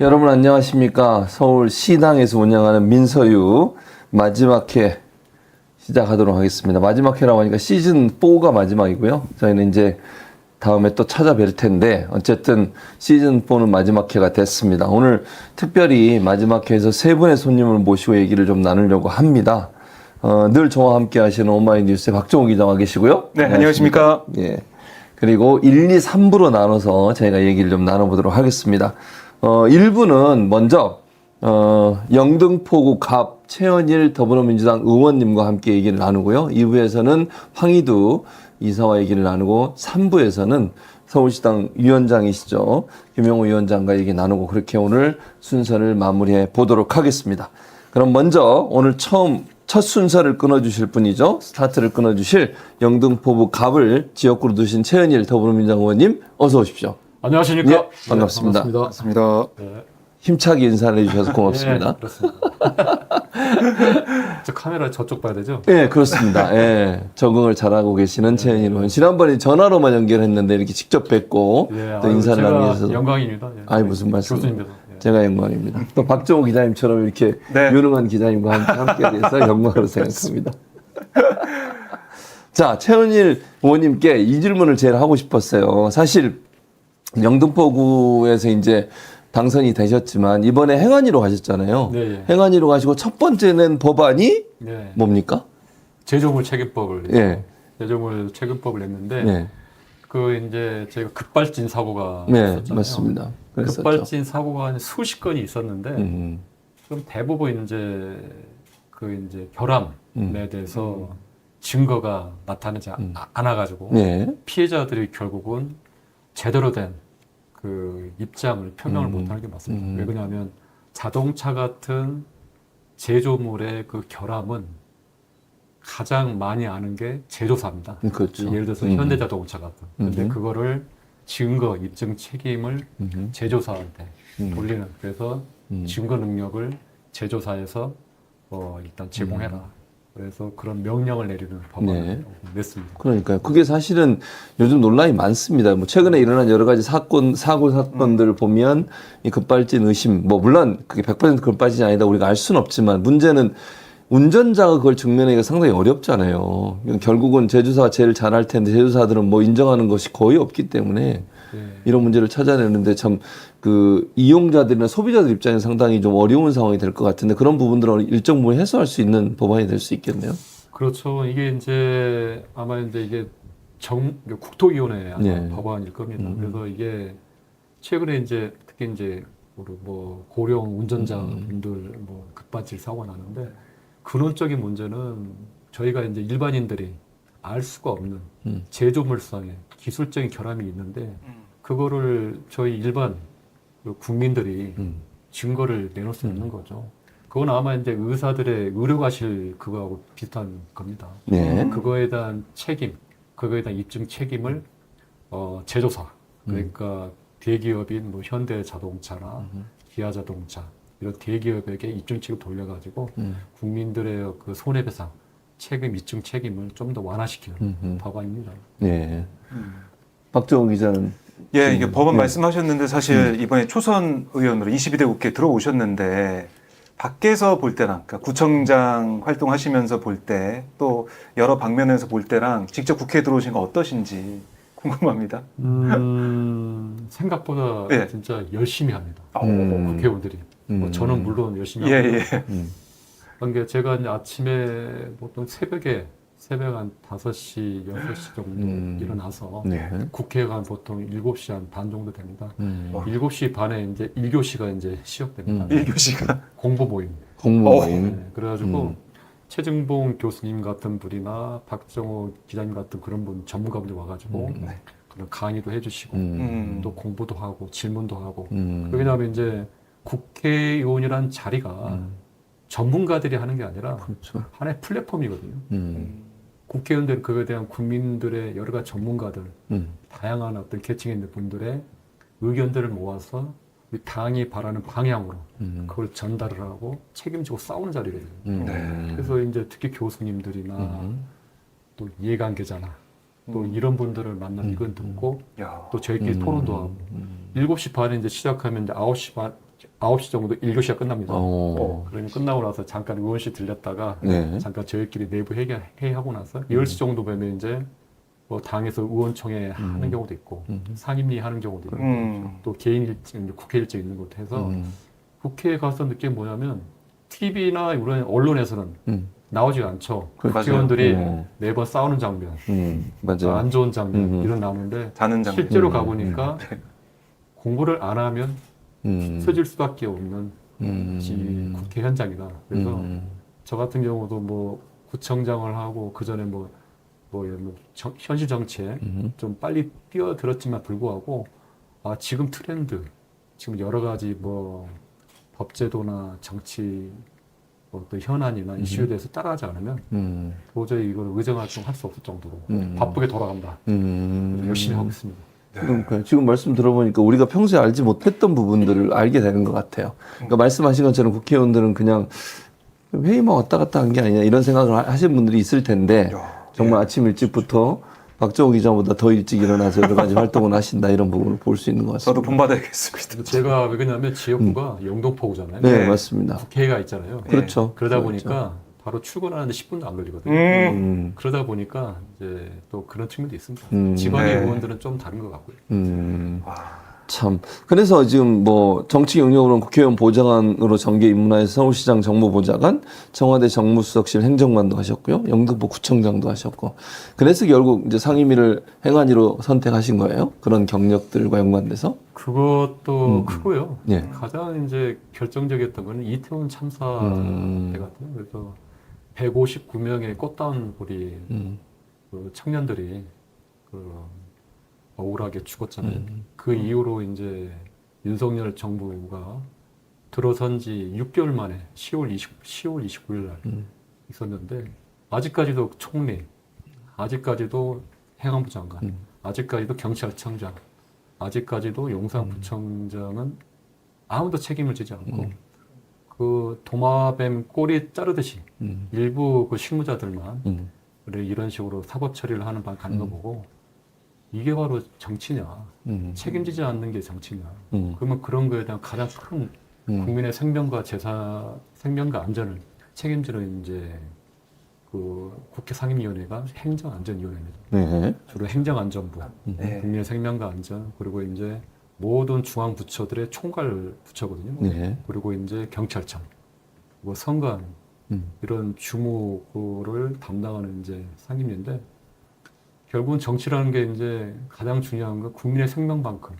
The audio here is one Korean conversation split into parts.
여러분 안녕하십니까. 서울 시당에서 운영하는 민서유 마지막 회 시작하도록 하겠습니다. 마지막 회라고 하니까 시즌 4가 마지막이고요. 저희는 이제 다음에 또 찾아뵐 텐데 어쨌든 시즌 4는 마지막 회가 됐습니다. 오늘 특별히 마지막 회에서 세 분의 손님을 모시고 얘기를 좀 나누려고 합니다. 늘 저와 함께 하시는 오마이뉴스의 박정우 기자가 계시고요. 네, 안녕하십니까. 예. 그리고 1, 2, 3부로 나눠서 저희가 얘기를 좀 나눠보도록 하겠습니다. 1부는 먼저 영등포구 갑 최현일 더불어민주당 의원님과 함께 얘기를 나누고요. 2부에서는 황희두 이사와 얘기를 나누고 3부에서는 서울시당 위원장이시죠. 김영우 위원장과 얘기 나누고 그렇게 오늘 순서를 마무리해 보도록 하겠습니다. 그럼 먼저 오늘 첫 순서를 끊어주실 분이죠. 스타트를 끊어주실 영등포구 갑을 지역구로 두신 최현일 더불어민주당 의원님 어서 오십시오. 안녕하십니까? 예, 반갑습니다. 네, 반갑습니다. 네. 힘차게 인사를 해주셔서 고맙습니다. 네, 그렇습니다. 저 카메라 저쪽 봐야 되죠? 예, 그렇습니다. 예, 적응을 잘하고 계시는 최현일 의원. 지난번에 전화로만 연결했는데 이렇게 직접 뵙고 예, 또 인사를 제가 나누게 해서 영광입니다. 예. 아이 무슨 말씀? 교수님께서. 예. 제가 영광입니다. 또 박정우 기자님처럼 이렇게 네. 유능한 기자님과 함께 돼서 영광으로 생각합니다. 자, 최현일 의원님께 이 질문을 제일 하고 싶었어요. 사실 영등포구에서 이제 당선이 되셨지만 이번에 행안위로 가셨잖아요. 네, 예. 행안위로 가시고 첫 번째 낸 법안이 네. 뭡니까? 제조물 체계법을 예. 제조물 체계법을 냈는데 네. 그 이제 저희가 급발진 사고가 네, 있었잖아요. 맞습니다. 그랬었죠. 급발진 사고가 한 수십 건이 있었는데 음, 그럼 대부분 이제 그 이제 결함에 대해서 증거가 나타나지 않아가지고 네. 피해자들이 결국은 제대로 된 그 입장을 표명을 못하는 게 맞습니다. 왜 그러냐면 자동차 같은 제조물의 그 결함은 가장 많이 아는 게 제조사입니다. 그렇죠. 예를 들어서 현대자동차 같은. 근데 그거를 증거 입증 책임을 제조사한테 돌리는. 그래서 증거 능력을 제조사에서 일단 제공해라. 그래서 그런 명령을 내리는 법안을 냈습니다. 그러니까요. 그게 사실은 요즘 논란이 많습니다. 뭐 최근에 일어난 여러 가지 사고 사건들을 보면 이 급발진 의심, 뭐 물론 그게 100% 급발진이 아니다 우리가 알 수는 없지만 문제는 운전자가 그걸 증명하기가 상당히 어렵잖아요. 결국은 제조사가 제일 잘할 텐데 제조사들은 뭐 인정하는 것이 거의 없기 때문에 이런 문제를 찾아내는데 참 그 이용자들이나 소비자들 입장에서 상당히 좀 어려운 상황이 될 것 같은데 그런 부분들은 일정 부분 해소할 수 있는 법안이 될 수 있겠네요. 그렇죠. 이게 이제 아마 이제 이게 국토위원회 법안일 겁니다. 그래서 이게 최근에 이제 특히 이제 뭐 고령 운전자분들 뭐 급발진 사고가 나는데 근원적인 문제는 저희가 이제 일반인들이 알 수가 없는 제조물상의 기술적인 결함이 있는데 그거를 저희 일반 국민들이 증거를 내놓을 수 있는 거죠. 그건 아마 이제 의사들의 의료과실 그거하고 비슷한 겁니다. 네. 그거에 대한 책임, 그거에 대한 입증 책임을 제조사, 그러니까 대기업인 뭐 현대자동차나 기아자동차 이런 대기업에게 입증 책임 돌려가지고 국민들의 그 손해배상 책임 입증 책임을 좀 더 완화시키는 법안입니다. 네. 박정우 기자는 예, 이게 법안 말씀하셨는데 사실 이번에 초선 의원으로 22대 국회에 들어오셨는데 밖에서 볼 때랑 그러니까 구청장 활동하시면서 볼 때 또 여러 방면에서 볼 때랑 직접 국회에 들어오신 거 어떠신지 궁금합니다. 생각보다 네. 진짜 열심히 합니다. 국회의원들이. 뭐 저는 물론 열심히 예, 하고요. 예. 그러니까 제가 이제 아침에 보통 새벽 한 5시, 6시 정도 일어나서 네. 국회가 보통 7시 한 반 정도 됩니다. 7시 반에 이제 1교시가 이제 시작됩니다. 1교시가 공보 모임. 공무원. 네, 그래가지고 최증봉 교수님 같은 분이나 박정호 기자님 같은 그런 분 전문가분들 와가지고 그런 강의도 해주시고 또 공부도 하고 질문도 하고 왜냐하면 이제 국회의원이란 자리가 전문가들이 하는 게 아니라 그렇죠. 하나의 플랫폼이거든요. 국회의원들은 그거에 대한 국민들의 여러 가지 전문가들, 다양한 어떤 계층에 있는 분들의 의견들을 모아서 우리 당이 바라는 방향으로 그걸 전달을 하고 책임지고 싸우는 자리거든요. 그래서 이제 특히 교수님들이나 또 이해관계자나 또 이런 분들을 만나서 이건 듣고 야. 또 저희끼리 토론도 하고 7시 반에 이제 시작하면 이제 9시 반 9시 정도 1교시가 끝납니다. 어. 그러면 끝나고 나서 잠깐 의원실 들렸다가 네. 잠깐 저희끼리 내부 회의하고 나서 10시 정도 되면 이제 뭐 당에서 의원총회 하는 경우도 있고 상임위 하는 경우도 있고 또 개인 일정, 국회 일정 있는 것도 해서 국회에 가서 느낀 게 뭐냐면 TV나 이런 언론에서는 나오지 않죠. 국회의원들이 매번 싸우는 장면, 맞아요. 안 좋은 장면 이런 나오는데 자는 장면. 실제로 가보니까 공부를 안 하면 써질 수밖에 없는 국회 현장이다. 그래서 저 같은 경우도 뭐 구청장을 하고 그 전에 뭐 현실 정치에 좀 빨리 뛰어들었지만 불구하고 지금 트렌드, 지금 여러 가지 뭐 법제도나 정치 어떤 현안이나 이슈에 대해서 따라가지 않으면 도저히 이걸 의정활동 할 수 없을 정도로 바쁘게 돌아간다. 그래서 열심히 하고 있습니다. 그러니까 지금 말씀 들어보니까 우리가 평소에 알지 못했던 부분들을 알게 되는 것 같아요. 그러니까 말씀하신 것처럼 국회의원들은 그냥 회의만 왔다 갔다 한 게 아니냐 이런 생각을 하시는 분들이 있을 텐데 정말 아침 일찍부터 박정우 기자보다 더 일찍 일어나서 여러 가지 활동을 하신다 이런 부분을 볼 수 있는 것 같습니다. 저도 본받아야겠습니다. 제가 왜 그러냐면 지역구가 영등포구잖아요. 네, 맞습니다. 국회가 있잖아요. 그렇죠. 그러다 그렇죠. 보니까 바로 출근하는데 10분도 안 걸리거든요. 그러다 보니까 이제 또 그런 측면도 있습니다. 지방의 의원들은 좀 다른 것 같고요. 참. 그래서 지금 뭐 정치 경력으로는 국회의원 보좌관으로 정계 입문하여서 서울시장 정무보좌관, 청와대 정무수석실 행정관도 하셨고요. 영등포 구청장도 하셨고. 그래서 결국 이제 상임위를 행안위로 선택하신 거예요. 그런 경력들과 연관돼서. 그것도 크고요. 예. 가장 이제 결정적이었던 거는 이태원 참사 때 같아요. 그래서 159명의 꽃다운 우리 그 청년들이 억울하게 죽었잖아요. 그 이후로 이제 윤석열 정부가 들어선 지 6개월 만에 10월 29일 날 있었는데 아직까지도 총리, 아직까지도 행안부 장관, 아직까지도 경찰청장, 아직까지도 용산구청장은 아무도 책임을 지지 않고 그 도마뱀 꼬리 자르듯이 일부 그 실무자들만 그래 이런 식으로 사법 처리를 하는 방 가는 거 보고 이게 바로 정치냐? 책임지지 않는 게 정치냐? 그러면 그런 거에 대한 가장 큰 국민의 생명과 생명과 안전을 책임지는 이제 그 국회 상임위원회가 행정안전위원회입니다. 네. 주로 행정안전부, 네. 국민의 생명과 안전, 그리고 이제 모든 중앙 부처들의 총괄 부처거든요. 네. 그리고 이제 경찰청, 뭐 선관 이런 주무를 담당하는 이제 상임위인데. 결국은 정치라는 게 이제 가장 중요한 건 국민의 생명만큼,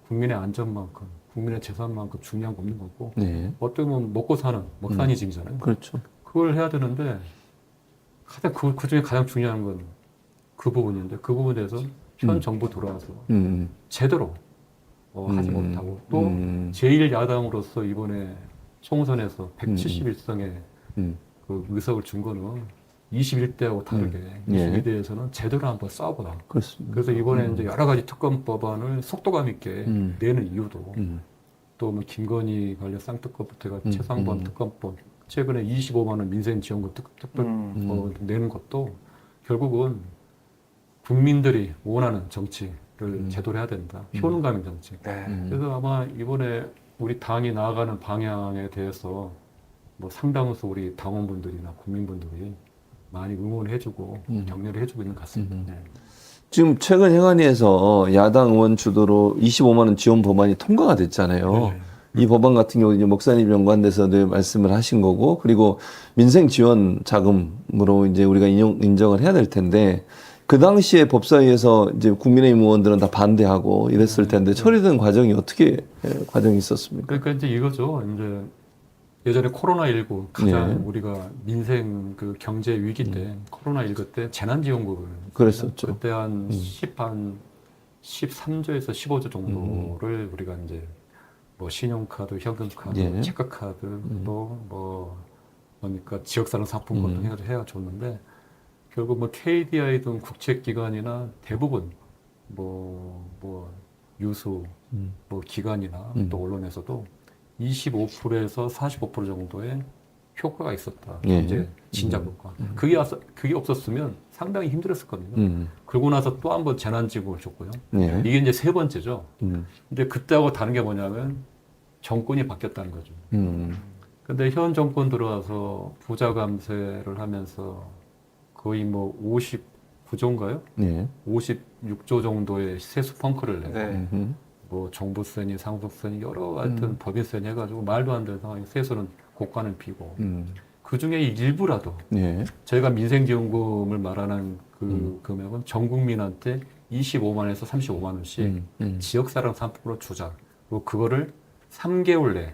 국민의 안전만큼, 국민의 재산만큼 중요한 거 없는 거고, 네. 어떻게 보면 먹고 사는 먹사니즘이잖아요. 그렇죠. 그걸 해야 되는데, 가장 그 중에 가장 중요한 건 그 부분인데, 그 부분에 대해서 현 정부 들어와서 제대로 하지 못하고, 또 제1야당으로서 이번에 총선에서 171석의 그 의석을 준 거는 21대하고 다르게 22대에서는 제대로 한번 싸워보라. 그렇습니다. 그래서 이번에 이제 여러 가지 특검 법안을 속도감 있게 내는 이유도 또 뭐 김건희 관련 쌍특검부터 최상범 특검법, 최근에 25만 원 민생 지원금 특별 내는 것도 결국은 국민들이 원하는 정치를 제대로 해야 된다. 효능감 정치. 그래서 아마 이번에 우리 당이 나아가는 방향에 대해서 뭐 상당수 우리 당원분들이나 국민분들이 많이 응원해주고 격려를 해주고 있는 것 같습니다. 네. 지금 최근 행안위에서 야당 의원 주도로 25만 원 지원 법안이 통과가 됐잖아요. 이 법안 같은 경우 이제 목사님 연관돼서 늘 말씀을 하신 거고, 그리고 민생 지원 자금으로 이제 우리가 인정을 해야 될 텐데, 그 당시에 법사위에서 이제 국민의힘 의원들은 다 반대하고 이랬을 텐데 처리된 과정이 어떻게 과정이 있었습니까? 그러니까 이제 이거죠. 이제 예전에 코로나19 가장 우리가 민생 그 경제 위기 때 코로나19 때 재난지원금을 그랬었죠. 그때 한 13조에서 15조 정도를 우리가 이제 뭐 신용카드, 현금카드, 체크카드 또 뭐 그러니까 지역사랑 상품권도 해가 줬는데 결국 뭐 KDI 등 국책기관이나 대부분 뭐 유수 뭐 기관이나 또 언론에서도 25%에서 45% 정도의 효과가 있었다. 이제 진작 효과. 그게 없었으면 상당히 힘들었었거든요. 그러고 나서 또 한 번 재난지원금을 줬고요. 이게 이제 세 번째죠. 근데 그때하고 다른 게 뭐냐면 정권이 바뀌었다는 거죠. 근데 현 정권 들어와서 부자 감세를 하면서 거의 뭐 59조인가요? 네. 56조 정도의 세수 펑크를 내고 네. 뭐 종부세니 상속세니 여러 하여튼 법인세니 해가지고 말도 안 되는 상황에 세수는 고가는 비고 그 중에 일부라도 네. 저희가 민생지원금을 말하는 그 금액은 전 국민한테 25만에서 35만 원씩 지역사랑 3% 주자. 그리고 그거를 3개월 내에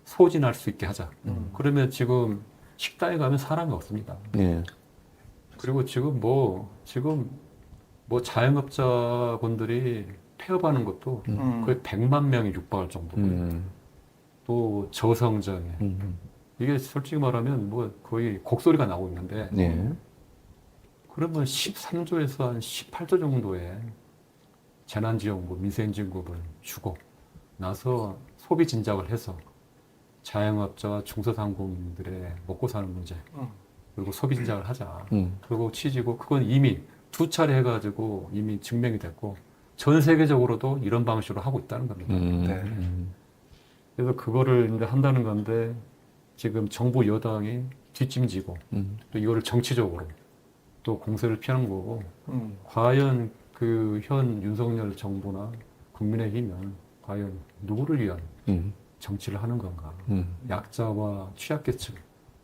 소진할 수 있게 하자. 그러면 지금 식당에 가면 사람이 없습니다. 네. 그리고 지금 뭐 자영업자분들이 폐업하는 것도 거의 100만 명이 육박할 정도고요. 또 저성장에 이게 솔직히 말하면 뭐 거의 곡소리가 나오고 있는데 네. 그러면 13조에서 한 18조 정도의 재난지원금, 민생지원금을 주고 나서 소비 진작을 해서 자영업자와 중소상공인들의 먹고 사는 문제 그리고 소비 진작을 하자. 그리고 취지고 그건 이미 2차례 해가지고 이미 증명이 됐고 전 세계적으로도 이런 방식으로 하고 있다는 겁니다. 네. 그래서 그거를 이제 한다는 건데 지금 정부 여당이 뒷짐지고 또 이거를 정치적으로 또 공세를 피하는 거고 과연 그 현 윤석열 정부나 국민의힘은 과연 누구를 위한 정치를 하는 건가? 약자와 취약계층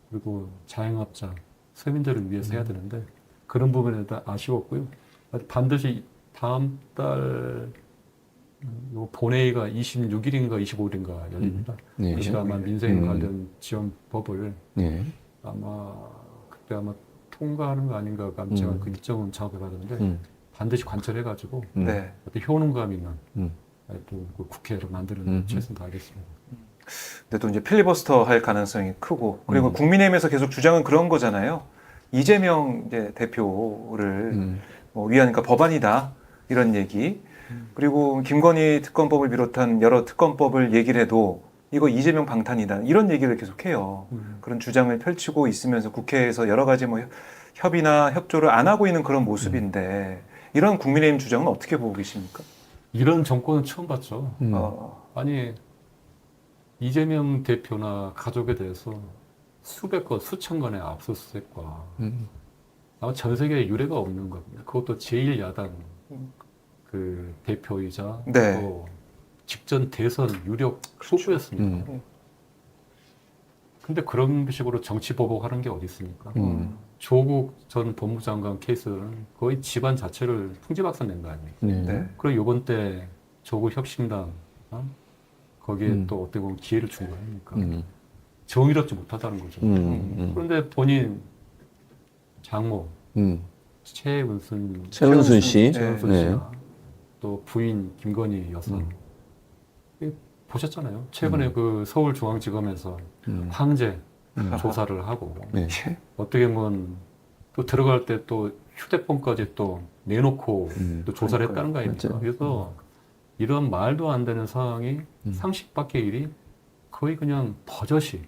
그리고 자영업자, 서민들을 위해서 해야 되는데 그런 부분에 대해 아쉬웠고요. 반드시 다음 달 본회의가 26일인가 25일인가 열립니다. 네. 그때 아마 민생 관련 지원법을 네. 아마 그때 아마 통과하는 거 아닌가 제가 그 일정은 정확히 받았는데 반드시 관철해가지고 네. 어떤 효능감 있는 또 그 국회를 만드는 최선 다하겠습니다. 근데 또 이제 필리버스터 할 가능성이 크고 그리고 국민의힘에서 계속 주장은 그런 거잖아요. 이재명 이제 대표를 뭐 위하니까 법안이다 이런 얘기. 그리고 김건희 특검법을 비롯한 여러 특검법을 얘기를 해도 이거 이재명 방탄이다 이런 얘기를 계속해요. 그런 주장을 펼치고 있으면서 국회에서 여러 가지 뭐 협의나 협조를 안 하고 있는 그런 모습인데 이런 국민의힘 주장은 어떻게 보고 계십니까? 이런 정권은 처음 봤죠. 아니 이재명 대표나 가족에 대해서 수백 건, 수천 건의 압수수색과 아마 전 세계에 유례가 없는 겁니다. 그것도 제1야당 그 대표이자 네. 또 직전 대선 유력 후보였습니다. 근데 그런 식으로 정치 보복하는 게 어디 있습니까? 조국 전 법무장관 케이스는 거의 집안 자체를 풍지박산 낸 거 아닙니까? 네. 그리고 이번 때 조국 혁신당 거기에 또 어떻게 보면 기회를 준 거 아닙니까? 정의롭지 못하다는 거죠. 그런데 본인 장모 최은순 씨. 최은순 네. 씨와 또 부인 김건희 여사 보셨잖아요. 최근에 그 서울중앙지검에서 황제 조사를 하고 네. 어떻게 보면 또 들어갈 때 또 휴대폰까지 또 내놓고 또 조사를 했다는 거 아닙니까? 맞아요. 그래서 이런 말도 안 되는 상황이 상식 밖의 일이 거의 그냥 버젓이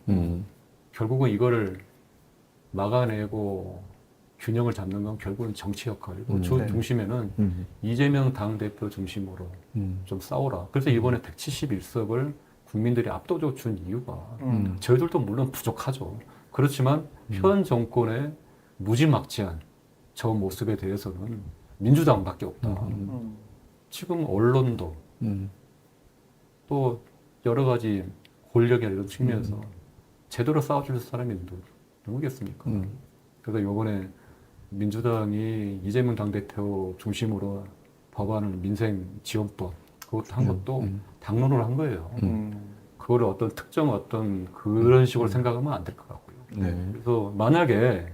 결국은 이거를 막아내고 균형을 잡는 건 결국은 정치 역할이고 중심에는 이재명 당대표 중심으로 좀 싸워라. 그래서 이번에 171석을 국민들이 압도적으로 준 이유가 저희들도 물론 부족하죠. 그렇지만 현 정권의 무지막지한 저 모습에 대해서는 민주당밖에 없다. 지금 언론도 또 여러 가지 권력이나 이런 측면에서 제대로 싸워줄 사람이 누구겠습니까? 그래서 이번에 민주당이 이재명 당대표 중심으로 법안을 민생지원법 그것도 한 것도 당론을 한 거예요. 그거를 어떤 특정 어떤 그런 식으로 생각하면 안 될 것 같고요. 네. 그래서 만약에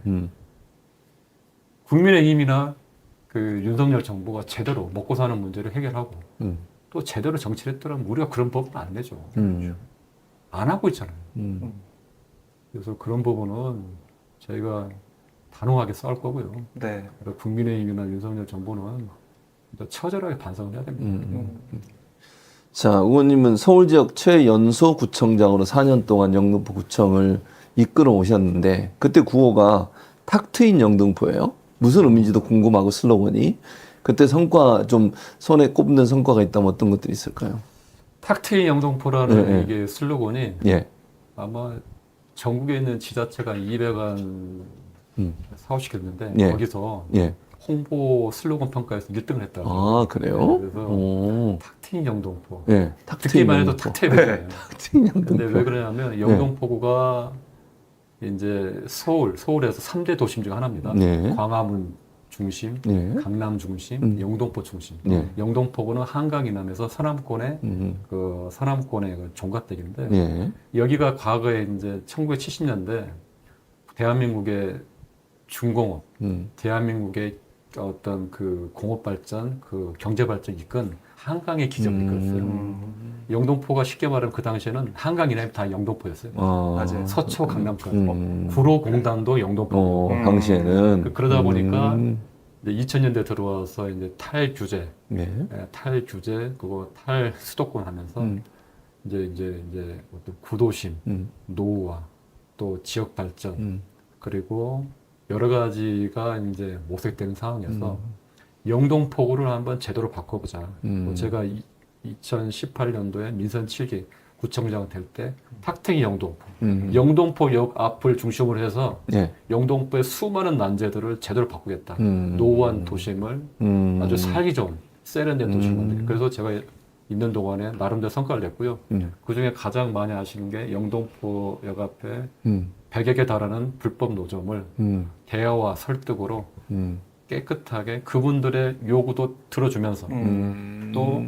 국민의힘이나 그 윤석열 정부가 제대로 먹고 사는 문제를 해결하고 또 제대로 정치를 했더라면 우리가 그런 법은 안 내죠. 안 하고 있잖아요. 그래서 그런 부분은 저희가 단호하게 싸울 거고요. 네. 그러니까 국민의힘이나 윤석열 정부는 처절하게 반성을 해야 됩니다. 자, 의원님은 서울 지역 최연소 구청장으로 4년 동안 영등포 구청을 이끌어 오셨는데 그때 구호가 탁 트인 영등포예요. 무슨 의미인지도 궁금하고 슬로건이 그때 성과 좀 손에 꼽는 성과가 있다면 어떤 것들이 있을까요? 탁 트인 영등포라는 네, 네. 이게 슬로건이 예. 아마 전국에 있는 지자체가 200안 사업시켰는데 예. 거기서 예. 홍보 슬로건 평가에서 1등을 했다. 아, 그래요? 그래서 오. 탁 트인 영등포. 예. 탁 트인 듣기만 해도 영등포. 탁 트여야 되잖아요. 탁 트인 영등포. 근데 왜 그러냐면 영등포구가 이제 서울에서 3대 도심 중 하나입니다. 네. 광화문 중심, 네. 강남 중심, 영등포 중심. 네. 영등포구는 한강 이남에서 서남권의 서남권의 그 종갓댁인데 예. 여기가 과거에 이제 1970년대 대한민국의 중공업, 대한민국의 어떤 그 공업 발전, 그 경제 발전 이끈 한강의 기적을 이끌었어요. 영등포가 쉽게 말하면 그 당시에는 한강 이남이 다 영등포였어요. 맞아요. 서초, 강남까지. 구로공단도 영등포. 당시에는. 그러다 보니까 이제 2000년대 들어와서 이제 탈규제, 예. 탈규제, 그거 탈수도권 하면서 이제 어떤 구도심, 노후화, 또 지역 발전, 그리고 여러 가지가 이제 모색되는 상황에서 영등포구를 한번 제대로 바꿔보자. 제가 2018년도에 민선 7기 구청장 될 때 탁트인 영등포, 영등포역 앞을 중심으로 해서 예. 영등포의 수많은 난제들을 제대로 바꾸겠다. 노후한 도심을 아주 살기 좋은 세련된 도시를 만들겠다. 그래서 제가 있는 동안에 나름대로 성과를 냈고요. 그중에 가장 많이 아시는 게 영등포역 앞에 100여 개 달하는 불법 노점을 대화와 설득으로 깨끗하게 그분들의 요구도 들어주면서 또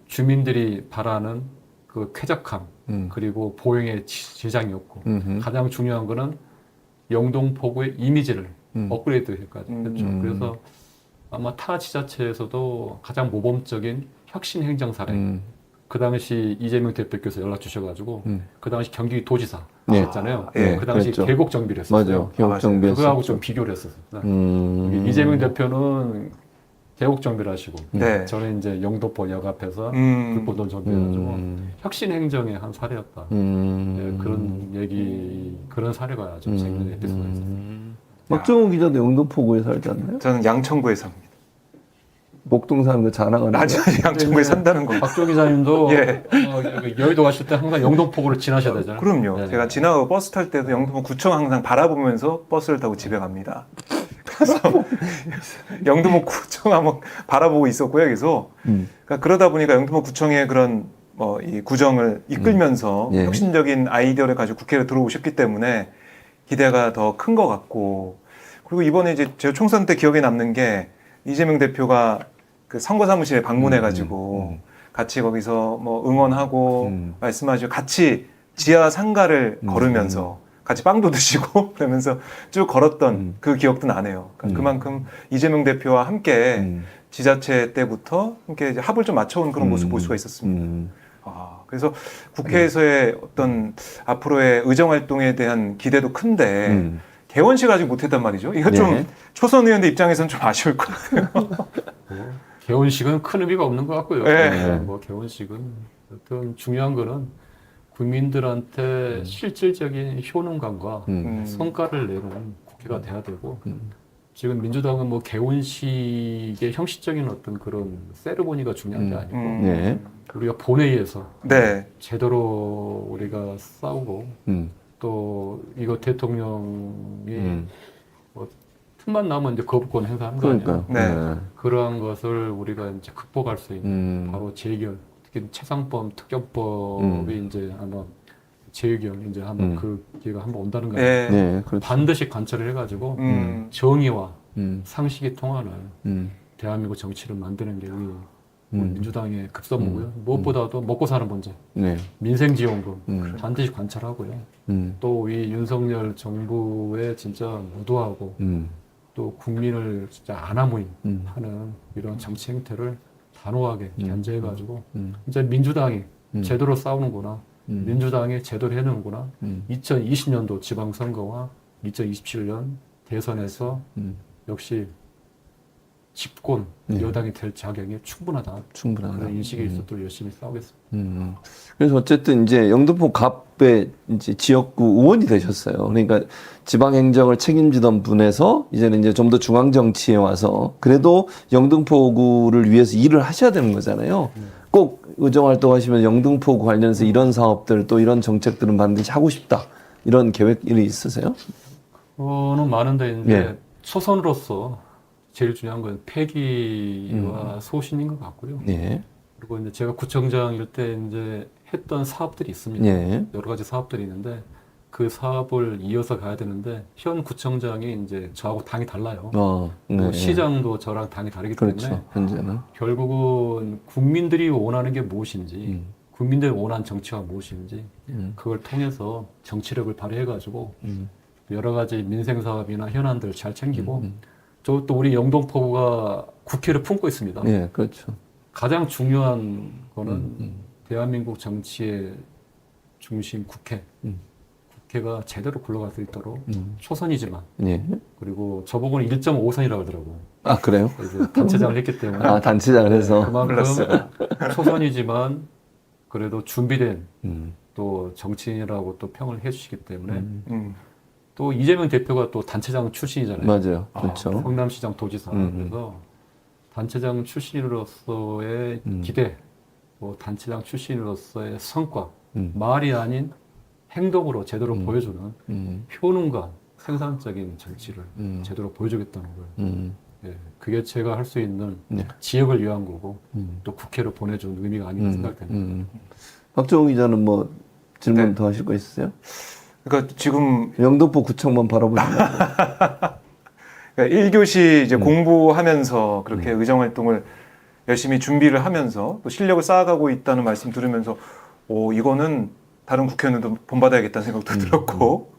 주민들이 바라는 그 쾌적함 그리고 보행의 지장이 없고 가장 중요한 거는 영등포구의 이미지를 업그레이드까지 했죠. 그래서 아마 타 지자체에서도 가장 모범적인 혁신 행정 사례. 그 당시 이재명 대표께서 연락 주셔가지고 그 당시 경기도지사 하셨잖아요. 예, 그 당시 그랬죠. 계곡 정비를 했었어요. 맞아요. 계곡 정비했었죠. 그거하고 좀 비교를 했었어요. 이재명 대표는 계곡 정비를 하시고 네. 저는 이제 영등포역 앞에서 불법돈 정비해가지고 혁신 행정의 한 사례였다. 예, 그런 얘기, 그런 사례가 좀 생긴 에피소드가 있었어요. 박정우 기자도 영등포구에 살지 않나요? 저는 양천구에 삽니다. 목동 사람들 자랑하는 아직 양천구에 산다는 거. 박조 기자님도 예. 여의도 가실 때 항상 영등포구를 지나셔야 되잖아요. 그럼요. 네. 제가 지나가고 버스 탈 때도 영등포 구청 항상 바라보면서 버스를 타고 집에 갑니다. 그래서 영등포 구청 한번 바라보고 있었고요. 그래서 그러다 보니까 영등포 구청의 그런 이 구정을 이끌면서 예. 혁신적인 아이디어를 가지고 국회로 들어오셨기 때문에 기대가 더 큰 것 같고, 그리고 이번에 이제 제가 총선 때 기억에 남는 게 이재명 대표가 그 선거 사무실에 방문해가지고 같이 거기서 뭐 응원하고 말씀하시고 같이 지하 상가를 걸으면서 같이 빵도 드시고 그러면서 쭉 걸었던 그 기억도 나네요. 그러니까 그만큼 이재명 대표와 함께 지자체 때부터 함께 이제 합을 좀 맞춰온 그런 모습 볼 수가 있었습니다. 그래서 국회에서의 어떤 앞으로의 의정 활동에 대한 기대도 큰데 개원식 아직 못했단 말이죠. 이거 좀 네. 초선 의원들 입장에서는 좀 아쉬울 것 같아요. 개원식은 큰 의미가 없는 것 같고요. 네. 뭐 개원식은 어떤 중요한 거는 국민들한테 실질적인 효능감과 성과를 내는 국회가 돼야 되고 지금 민주당은 뭐 개원식의 형식적인 어떤 그런 세레모니가 중요한 게 아니고 네. 우리가 본회의에서 네. 제대로 우리가 싸우고 또 이거 대통령이 뭐 틈만 나면 이제 거부권 행사하는 거 아니에요? 그러니까. 네. 그러한 것을 우리가 이제 극복할 수 있는 바로 재의결, 특히 최상범 특검법이 이제 아마 재의결 이제 한번 그 기회가 한번 온다는 거예요. 네. 네. 그렇죠. 반드시 관철을 해가지고 정의와 상식이 통하는 대한민국 정치를 만드는 게 우리 민주당의 급선무고요. 무엇보다도 먹고 사는 문제, 네. 민생지원금 반드시 관철하고요. 또 이 윤석열 정부의 진짜 무도하고 또 국민을 진짜 아나무인하는 이런 정치 행태를 단호하게 견제해가지고 이제 민주당이 제대로 싸우는구나, 민주당이 제대로 해내는구나. 2020년도 지방선거와 2027년 대선에서 역시 집권 여당이 될 자격이 충분하다. 그런 인식이 있어도 열심히 싸우겠습니다. 그래서 어쨌든 이제 영등포 갑의 이제 지역구 의원이 되셨어요. 그러니까 지방 행정을 책임지던 분에서 이제는 이제 좀 더 중앙 정치에 와서 그래도 영등포구를 위해서 일을 하셔야 되는 거잖아요. 꼭 의정활동 하시면 영등포구 관련해서 이런 사업들 또 이런 정책들은 반드시 하고 싶다. 이런 계획이 있으세요? 는 많은데 이제 예. 초선으로서 제일 중요한 건 폐기와 소신인 것 같고요. 예. 그리고 이제 제가 구청장일 때 이제 했던 사업들이 있습니다. 예. 여러 가지 사업들이 있는데 그 사업을 이어서 가야 되는데 현 구청장이 이제 저하고 당이 달라요. 또 시장도 저랑 당이 다르기 때문에 그렇죠. 현재는. 결국은 국민들이 원하는 게 무엇인지, 국민들이 원하는 정치가 무엇인지 그걸 통해서 정치력을 발휘해가지고 여러 가지 민생 사업이나 현안들 잘 챙기고 또 우리 영등포구가 국회를 품고 있습니다. 예, 그렇죠. 가장 중요한 거는 대한민국 정치의 중심 국회. 국회가 제대로 굴러갈 수 있도록 초선이지만 예. 그리고 저보고는 1.5선이라고 하더라고요. 아, 그래요? 이제 단체장을 했기 때문에 아, 단체장을 해서. 그만큼 몰랐어요. 초선이지만 그래도 준비된 또 정치인이라고 또 평을 해주시기 때문에 또 이재명 대표가 또 단체장 출신이잖아요. 맞아요. 그렇죠. 성남시장 도지사. 그래서 단체장 출신으로서의 기대, 또 단체장 출신으로서의 성과, 말이 아닌 행동으로 제대로 보여주는 효능과 생산적인 정치를 제대로 보여주겠다는 걸. 예, 그게 제가 할 수 있는 네. 지역을 위한 거고 또 국회로 보내준 의미가 아닌가 생각됩니다. 박정우 기자는 뭐 질문 네. 더 하실 거 있으세요? 그러니까 지금 영등포 구청만 바라보시면 그러니까 1교시 이제 공부하면서 그렇게 의정활동을 열심히 준비를 하면서 또 실력을 쌓아가고 있다는 말씀 들으면서 이거는 다른 국회의원들도 본받아야겠다는 생각도 들었고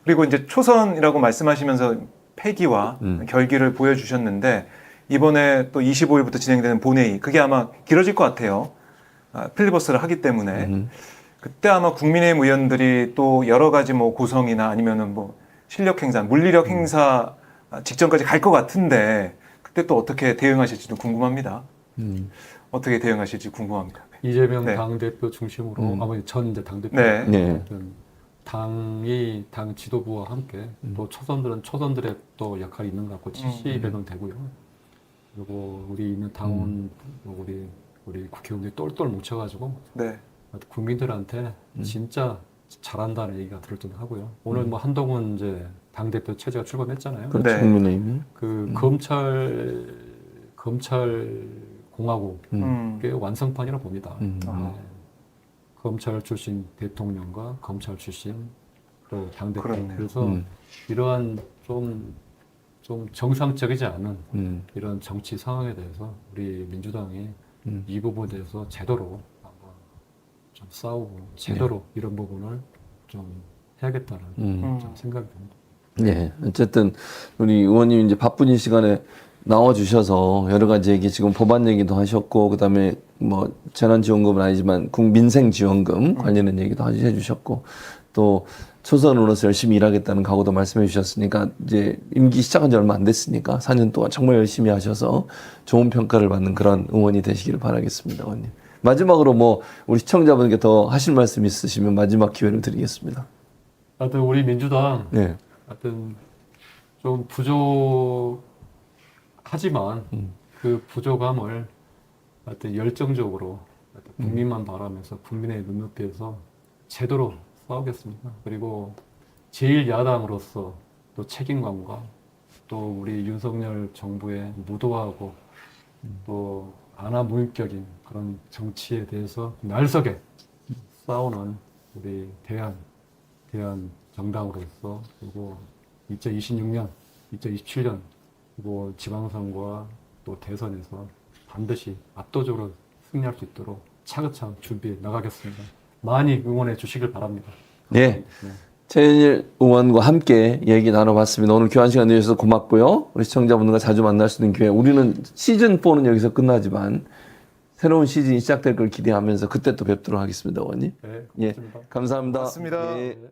그리고 이제 초선이라고 말씀하시면서 패기와 결기를 보여주셨는데 이번에 또 25일부터 진행되는 본회의 그게 아마 길어질 것 같아요. 필리버스를 하기 때문에 그때 아마 국민의힘 의원들이 또 여러 가지 뭐 고성이나 아니면은 뭐 실력 행사, 물리력 행사 직전까지 갈 것 같은데 그때 또 어떻게 대응하실지도 궁금합니다. 어떻게 대응하실지 궁금합니다. 이재명 네. 당대표 중심으로 아마 전 이제 당대표 네. 네. 당이 당 지도부와 함께 또 초선들은 초선들의 또 역할이 있는 것 같고 지시배는 되고요. 그리고 우리 있는 당원 우리 국회의원들이 똘똘 뭉쳐가지고 네. 국민들한테 진짜 잘한다는 얘기가 들을 듯 하고요. 오늘 뭐 한동훈 이제 당대표 체제가 출범했잖아요. 그렇죠. 네. 국민의힘이. 그 검찰 공화국의 완성판이라고 봅니다. 네. 검찰 출신 대통령과 검찰 출신 또 당대표. 그렇네요. 그래서 이러한 좀 정상적이지 않은 이런 정치 상황에 대해서 우리 민주당이 이 부분에 대해서 제대로 한번 좀 싸우고 제대로 이런 부분을 좀 해야겠다는 좀 생각이 듭니다. 네. 어쨌든 우리 의원님 이제 바쁜 이 시간에 나와 주셔서 여러 가지 얘기 지금 법안 얘기도 하셨고 그다음에 뭐 재난지원금은 아니지만 국민생지원금 관련된 얘기도 해 주셨고 또 초선으로서 열심히 일하겠다는 각오도 말씀해 주셨으니까 이제 임기 시작한 지 얼마 안 됐으니까 4년 동안 정말 열심히 하셔서 좋은 평가를 받는 그런 의원이 되시기를 바라겠습니다, 의원님. 마지막으로 뭐 우리 시청자분께 더 하실 말씀 있으시면 마지막 기회를 드리겠습니다. 하여튼 우리 민주당 네. 하여튼 좀 부족하지만 그 부족함을 하여튼 열정적으로 하여튼 국민만 바라면서 국민의 눈높이에서 제대로 싸우겠습니다. 그리고 제1야당으로서 또 책임감과 또 우리 윤석열 정부의 무도하고 또 안하무인격인 그런 정치에 대해서 날석에 싸우는 우리 대한 정당으로서 그리고 2026년, 2027년 그리고 지방선거와 또 대선에서 반드시 압도적으로 승리할 수 있도록 차근차근 준비해 나가겠습니다. 많이 응원해 주시길 바랍니다. 네. 최현일 의원과 함께 얘기 나눠봤습니다. 오늘 귀한 시간 내주셔서 고맙고요. 우리 시청자분들과 자주 만날 수 있는 기회. 우리는 시즌4는 여기서 끝나지만 새로운 시즌이 시작될 걸 기대하면서 그때 또 뵙도록 하겠습니다, 의원님. 네, 예, 고맙습니다. 감사합니다. 고맙습니다. 예. 네.